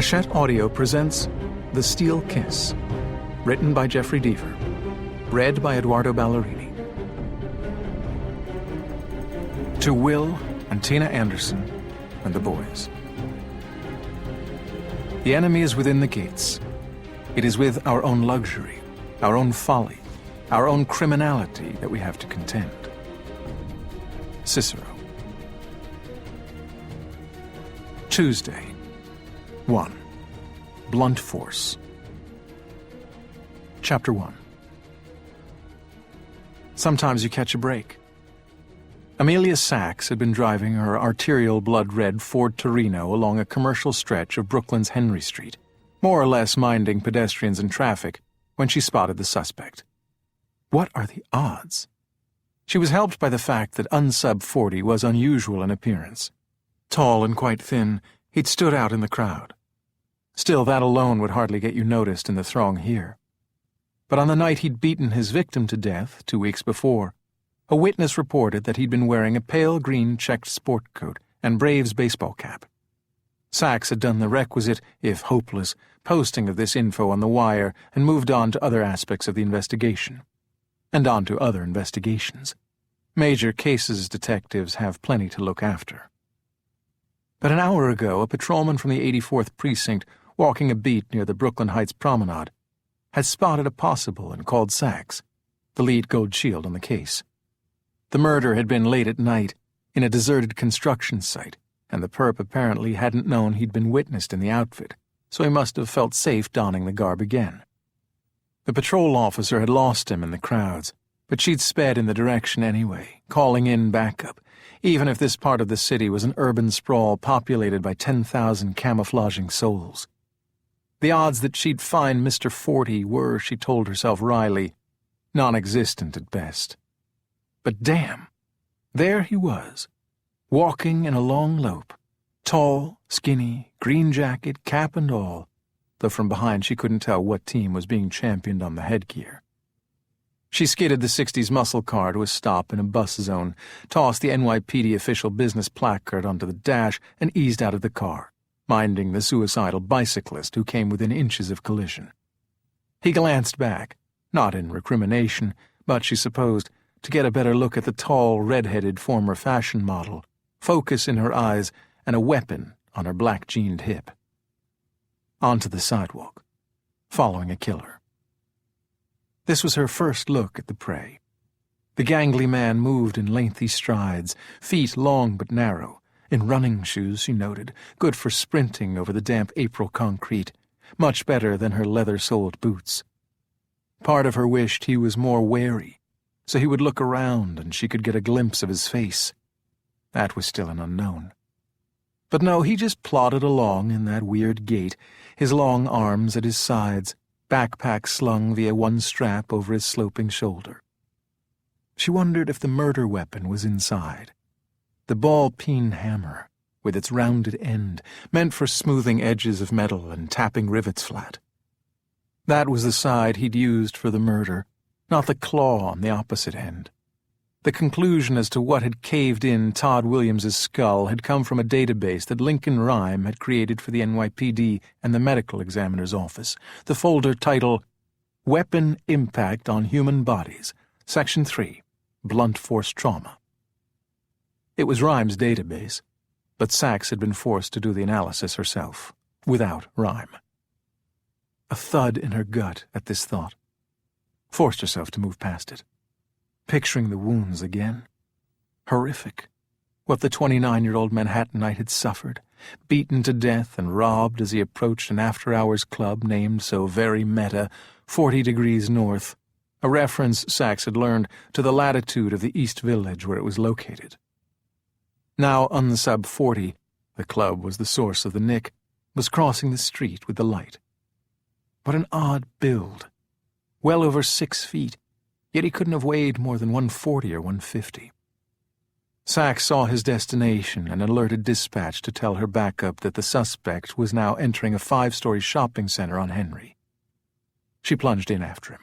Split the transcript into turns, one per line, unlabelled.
Hachette Audio presents The Steel Kiss, written by Jeffery Deaver, read by Edoardo Ballerini. To Will and Tina Anderson and the boys. The enemy is within the gates. It is with our own luxury, our own folly, our own criminality that we have to contend. Cicero. Tuesday. 1. Blunt Force. Chapter 1. Sometimes you catch a break. Amelia Sachs had been driving her arterial blood-red Ford Torino along a commercial stretch of Brooklyn's Henry Street, more or less minding pedestrians and traffic, when she spotted the suspect. What are the odds? She was helped by the fact that unsub 40 was unusual in appearance. Tall and quite thin, he'd stood out in the crowd. Still, that alone would hardly get you noticed in the throng here. But on the night he'd beaten his victim to death 2 weeks before, a witness reported that he'd been wearing a pale green checked sport coat and Braves baseball cap. Sachs had done the requisite, if hopeless, posting of this info on the wire and moved on to other aspects of the investigation. And on to other investigations. Major cases detectives have plenty to look after. But an hour ago, a patrolman from the 84th Precinct, walking a beat near the Brooklyn Heights Promenade, had spotted a possible and called Sachs, the lead gold shield on the case. The murder had been late at night, in a deserted construction site, and the perp apparently hadn't known he'd been witnessed in the outfit, so he must have felt safe donning the garb again. The patrol officer had lost him in the crowds, but she'd sped in the direction anyway, calling in backup, even if this part of the city was an urban sprawl populated by 10,000 camouflaging souls. The odds that she'd find Mr. 40 were, she told herself wryly, non-existent at best. But damn, there he was, walking in a long lope, tall, skinny, green jacket, cap and all, though from behind she couldn't tell what team was being championed on the headgear. She skidded the 60s muscle car to a stop in a bus zone, tossed the NYPD official business placard onto the dash, and eased out of the car, minding the suicidal bicyclist who came within inches of collision. He glanced back, not in recrimination, but, she supposed, to get a better look at the tall, red-headed former fashion model, focus in her eyes, and a weapon on her black-jeaned hip. Onto the sidewalk, following a killer. This was her first look at the prey. The gangly man moved in lengthy strides, feet long but narrow, in running shoes, she noted, good for sprinting over the damp April concrete, much better than her leather-soled boots. Part of her wished he was more wary, so he would look around and she could get a glimpse of his face. That was still an unknown. But no, he just plodded along in that weird gait, his long arms at his sides, backpack slung via one strap over his sloping shoulder. She wondered if the murder weapon was inside. The ball-peen hammer, with its rounded end, meant for smoothing edges of metal and tapping rivets flat. That was the side he'd used for the murder, not the claw on the opposite end. The conclusion as to what had caved in Todd Williams's skull had come from a database that Lincoln Rhyme had created for the NYPD and the medical examiner's office, the folder titled Weapon Impact on Human Bodies, Section 3, Blunt Force Trauma. It was Rhyme's database, but Sachs had been forced to do the analysis herself, without Rhyme. A thud in her gut at this thought. Forced herself to move past it. Picturing the wounds again. Horrific. What the 29-year-old Manhattanite had suffered, beaten to death and robbed as he approached an after-hours club named so very meta, 40 degrees north, a reference, Sachs had learned, to the latitude of the East Village where it was located. Now unsub 40, the club was the source of the nick, was crossing the street with the light. What an odd build. Well over 6 feet, yet he couldn't have weighed more than 140 or 150. Sachs saw his destination and alerted dispatch to tell her backup that the suspect was now entering a 5-story shopping center on Henry. She plunged in after him.